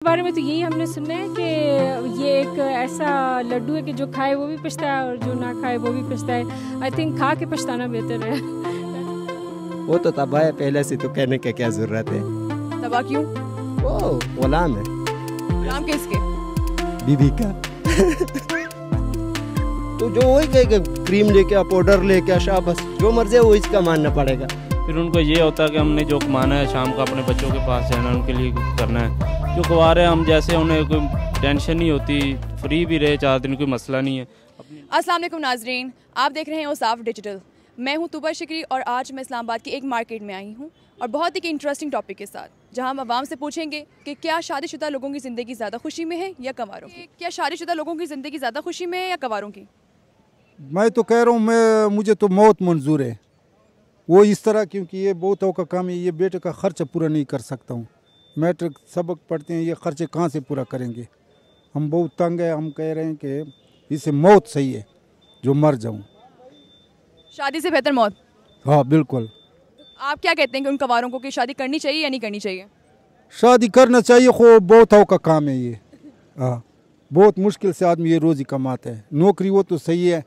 बारे में तो यही हमने सुना है कि ये एक ऐसा लड्डू है कि जो खाए वो भी पछताए और जो ना खाए वो भी पछताए। आई थिंक खा के पछताना बेहतर है। वो तो तबाह है पहले से, तो कहने की क्या जरूरत है। तबाह क्यों? वो गुलाम है। गुलाम किसके? बीबी का। तो जो वही कहेगा क्रीम लेके आ, पाउडर लेके आ, शाबाश जो मर्जी है वो इसका मानना पड़ेगा। फिर उनको ये होता है कि हमने जो कमाना है शाम को अपने बच्चों के पास जाना, उनके लिए करना है। जो कुंवारे हम जैसे उन्हें कोई टेंशन नहीं होती, फ्री भी रहे 4 दिन, कोई मसला नहीं है। अस्सलाम वालेकुम नाजरीन, आप देख रहे हैं औसाफ डिजिटल। मैं हूं तुबर शिकरी और आज मैं इस्लामाबाद की एक मार्केट में आई हूं और बहुत ही इंटरेस्टिंग टॉपिक के साथ, जहां हम आवाम से पूछेंगे कि क्या शादीशुदा लोगों की ज़िंदगी ज़्यादा खुशी में है या कंवारों की। क्या शादीशुदा लोगों की ज़िंदगी ज़्यादा खुशी में है या कंवारों की? मैं तो कह रहा हूँ, मुझे तो मौत मंजूर है। वो इस तरह, क्योंकि ये बहुतों का काम है, ये बेटे का खर्च पूरा नहीं कर सकता हूँ। मैट्रिक सबक पढ़ते हैं, ये खर्चे कहाँ से पूरा करेंगे। हम बहुत तंग है। हम कह रहे हैं कि इससे मौत सही है, जो मर जाऊँ। शादी से बेहतर मौत? हाँ बिल्कुल। आप क्या कहते हैं कि उन कंवारों को कि शादी करनी चाहिए या नहीं करनी चाहिए? शादी करना चाहिए, खो बहुतों का काम है ये। हाँ, बहुत मुश्किल से आदमी ये रोज़ी कमाता है। नौकरी वो तो सही है,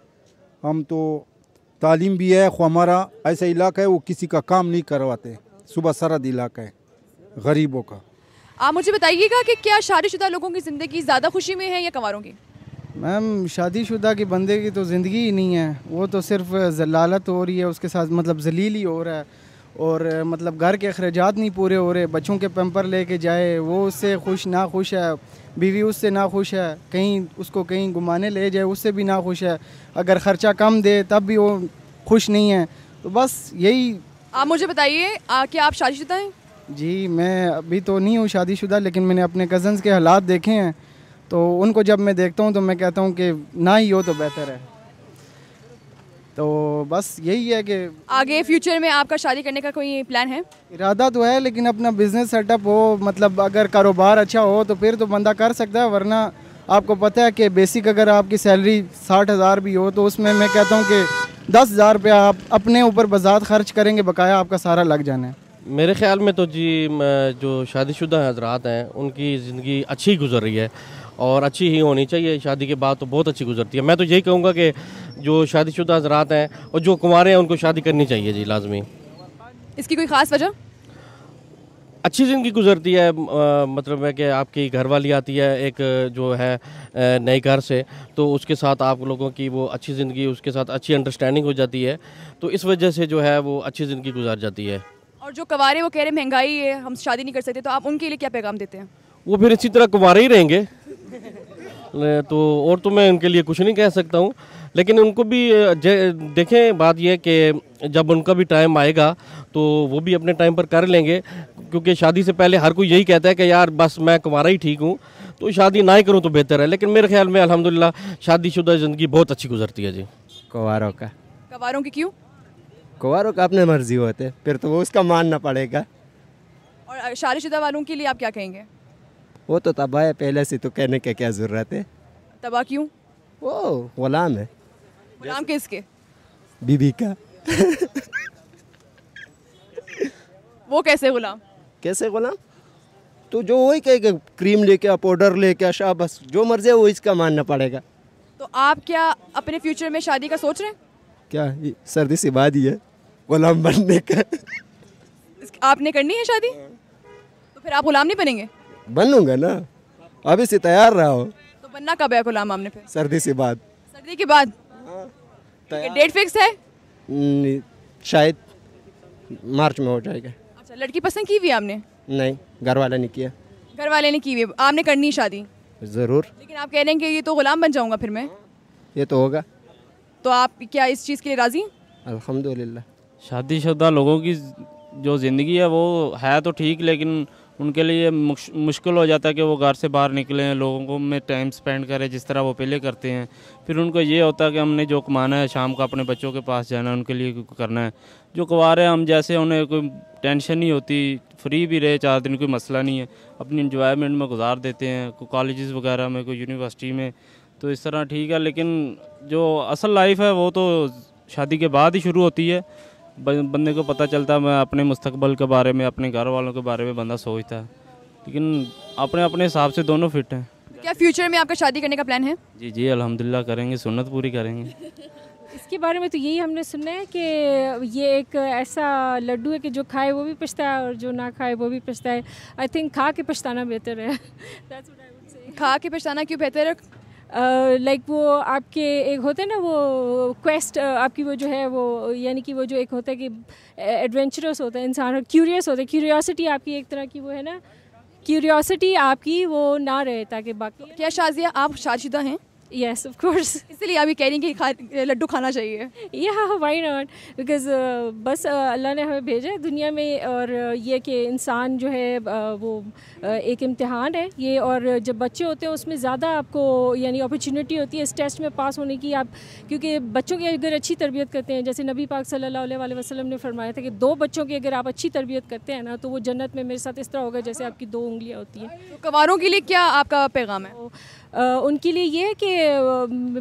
हम तो तालीम भी है। खो हमारा ऐसा इलाका है वो किसी का काम नहीं करवाते। सुबह सरहद इलाका है गरीबों का। आप मुझे बताइएगा कि क्या शादीशुदा लोगों की ज़िंदगी ज़्यादा खुशी में है या कंवारों की? मैम, शादीशुदा की बंदे की तो ज़िंदगी ही नहीं है। वो तो सिर्फ जलालत हो रही है, उसके साथ मतलब जलील ही हो रहा है। और मतलब घर के अखराजात नहीं पूरे हो रहे। बच्चों के पैम्पर लेके जाए, वो उससे खुश ना खुश है। बीवी उससे ना खुश है। कहीं उसको कहीं घुमाने ले जाए, उससे भी ना खुश है। अगर ख़र्चा कम दे तब भी वो खुश नहीं है। तो बस यही। आप मुझे बताइए क्या आप शादीशुदा हैं? जी, मैं अभी तो नहीं हूँ शादीशुदा, लेकिन मैंने अपने कज़न्स के हालात देखे हैं। तो उनको जब मैं देखता हूँ तो मैं कहता हूँ कि ना ही हो तो बेहतर है। तो बस यही है कि आगे फ्यूचर में आपका शादी करने का कोई प्लान है? इरादा तो है, लेकिन अपना बिजनेस सेटअप हो, मतलब अगर कारोबार अच्छा हो तो फिर तो बंदा कर सकता है। वरना आपको पता है कि बेसिक अगर आपकी सैलरी 60,000 भी हो तो उसमें मैं कहता हूँ कि 10,000 रुपया आप अपने ऊपर बजात खर्च करेंगे, बकाया आपका सारा लग जाना है। मेरे ख्याल में तो जी, जो शादीशुदा हजरात हैं उनकी ज़िंदगी अच्छी गुजर रही है और अच्छी ही होनी चाहिए। शादी के बाद तो बहुत अच्छी गुजरती है। मैं तो यही कहूँगा कि जो शादीशुदा हजरात हैं और जो कुंवारे हैं उनको शादी करनी चाहिए जी, लाजमी। इसकी कोई ख़ास वजह? अच्छी ज़िंदगी गुजरती है। मतलब है कि आपकी घरवाली आती है एक जो है नए घर से, तो उसके साथ आप लोगों की वो अच्छी ज़िंदगी, उसके साथ अच्छी अंडरस्टैंडिंग हो जाती है। तो इस वजह से जो है वो अच्छी ज़िंदगी गुजार जाती है। और जो कंवारे वो कह रहे महंगाई है, हम शादी नहीं कर सकते, तो आप उनके लिए क्या पैगाम देते हैं? वो फिर इसी तरह कुंवारे ही रहेंगे। तो और तो मैं उनके लिए कुछ नहीं कह सकता हूँ, लेकिन उनको भी देखें, बात यह है कि जब उनका भी टाइम आएगा तो वो भी अपने टाइम पर कर लेंगे। क्योंकि शादी से पहले हर कोई यही कहता है कि यार बस मैं कुंवारा ही ठीक हूँ, तो शादी ना ही करूँ तो बेहतर है। लेकिन मेरे ख्याल में अल्हम्दुलिल्लाह शादीशुदा ज़िंदगी बहुत अच्छी गुजरती है जी। कुंवारों का? कंवारों की क्यों? कुंवारों का अपने मर्जी होते, फिर तो वो उसका मानना पड़ेगा। और शादीशुदा वालों के लिए आप क्या कहेंगे? वो तो तबाह है पहले से, तो कहने की क्या जरूरत है। तबाह क्यों? वो गुलाम है। गुलाम किसके? बीबी का। वो कैसे गुलाम? कैसे गुलाम? तो जो वही कहेगा क्रीम लेके आ, पाउडर लेके आ, शाबाश जो मर्जी है वो इसका मानना पड़ेगा। तो आप क्या अपने फ्यूचर में शादी का सोच रहे हैं? क्या ये सर्दी सी बात ही है गुलाम बनने का। आपने करनी है शादी, तो फिर आप गुलाम नहीं बनेंगे? बनूंगा ना, अभी से तैयार रहा हो। तो बनना कब है गुलाम आपने? फिर सर्दी से बाद। सर्दी के बाद? डेट फिक्स है? शायद मार्च में हो जाएगा। अच्छा, लड़की पसंद की हुई है आपने? नहीं, घर वाला नहीं किया। घर वाले ने की हुई है, आपने करनी है शादी? ज़रूर। लेकिन आप कह रहे हैं कि ये तो गुलाम बन जाऊंगा फिर मैं। ये तो होगा। तो आप क्या इस चीज़ के लिए राज़ी हैं? अल्हम्दुलिल्लाह। शादीशुदा लोगों की जो ज़िंदगी है वो है तो ठीक, लेकिन उनके लिए मुश्किल हो जाता है कि वो घर से बाहर निकलें, लोगों को में टाइम स्पेंड करें जिस तरह वो पहले करते हैं। फिर उनको ये होता है कि हमने जो कमाना है शाम को अपने बच्चों के पास जाना, उनके लिए करना है। जो कुंवारे हम जैसे उन्हें कोई टेंशन नहीं होती, फ्री भी रहे 4 दिन, कोई मसला नहीं है, अपनी इंजॉयमेंट में गुजार देते हैं, कोई कॉलेजेस वगैरह में, कोई यूनिवर्सिटी में, तो इस तरह ठीक है। लेकिन जो असल लाइफ है वो तो शादी के बाद ही शुरू होती है। बंदे को पता चलता है, मैं अपने मुस्तकबिल के बारे में, अपने घर वालों के बारे में बंदा सोचता है। लेकिन अपने अपने हिसाब से दोनों फिट हैं। क्या फ्यूचर में आपका शादी करने का प्लान है? जी जी अल्हम्दुलिल्लाह करेंगे, सुन्नत पूरी करेंगे। इसके बारे में तो यही हमने सुना है कि ये एक ऐसा लड्डू है कि जो खाए वो भी पछताए और जो ना खाए वो भी पछताए। आई थिंक खा के पछताना बेहतर है। That's what I would say. खा के पछताना क्यों बेहतर है? लाइक वो आपके एक होते हैं ना वो क्वेस्ट आपकी वो जो है वो यानी कि वो जो एक होता है कि एडवेंचरस होता है इंसान और क्यूरियस होता है, क्यूरियोसिटी आपकी एक तरह की वो है ना, क्यूरियोसिटी आपकी वो ना रहे ताकि बाकी। क्या शाजिया आप शादीशुदा हैं? यस ऑफ कोर्स, इसलिए अभी कह रही हैं कि लड्डू खाना चाहिए। या व्हाई नॉट, बिकॉज बस अल्लाह ने हमें भेजा है दुनिया में और ये कि इंसान जो है वो एक इम्तिहान है ये, और जब बच्चे होते हैं उसमें ज़्यादा आपको यानी अपॉर्चुनिटी होती है इस टेस्ट में पास होने की। आप क्योंकि बच्चों की अगर अच्छी तरबियत करते हैं, जैसे नबी पाक सल्लल्लाहु अलैहि वसल्लम ने फरमाया था कि 2 बच्चों की अगर आप अच्छी तरबियत करते हैं ना तो वो जन्नत में मेरे साथ इस तरह होगा जैसे आपकी 2 उंगलियाँ होती हैं। तो कंवारों के लिए क्या आपका पैगाम है? उनके लिए ये है कि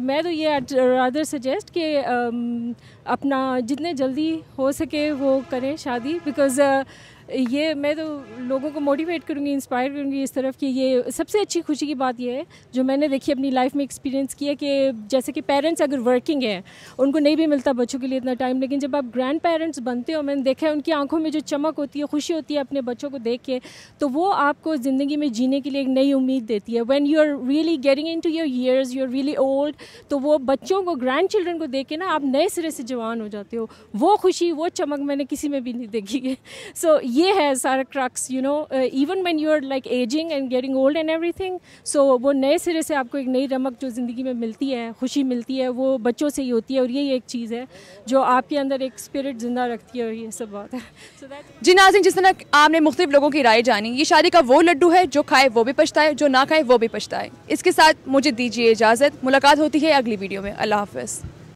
मैं तो ये रादर सजेस्ट कि अपना जितने जल्दी हो सके वो करें शादी, बिकॉज़ ये मैं तो लोगों को मोटिवेट करूँगी, इंस्पायर करूँगी इस तरफ कि ये सबसे अच्छी खुशी की बात ये है जो मैंने देखी अपनी लाइफ में एक्सपीरियंस किया कि जैसे कि पेरेंट्स अगर वर्किंग हैं उनको नहीं भी मिलता बच्चों के लिए इतना टाइम, लेकिन जब आप ग्रैंड पेरेंट्स बनते हो मैंने देखा है उनकी आंखों में जो चमक होती है, खुशी होती है अपने बच्चों को देख के, तो वो आपको ज़िंदगी में जीने के लिए एक नई उम्मीद देती है। When you are really getting into your years, you are really old, तो वो बच्चों को ग्रैंड चिल्ड्रन को देख के ना आप नए सिरे से जवान हो जाते हो। वो खुशी वो चमक मैंने किसी में भी नहीं देखी है। सो ये है सारा crux, you know, even when you are like ageing and getting old and everything, so वो नए सिरे से आपको एक नई रमक जो ज़िंदगी में मिलती है, खुशी मिलती है, वो बच्चों से ही होती है। और यही एक चीज़ है जो आपके अंदर एक स्पिरिट ज़िंदा रखती है और ये सब बात है। जी नाज़रीन, जिस तरह आपने मुख्तलिफ लोगों की राय जानी, ये शादी का वो लड्डू है जो खाए वो भी पछताए, जो ना खाए वो भी पछताए। इसके साथ मुझे दीजिए इजाज़त, मुलाकात होती है अगली वीडियो में। अल्लाह हाफ़िज़।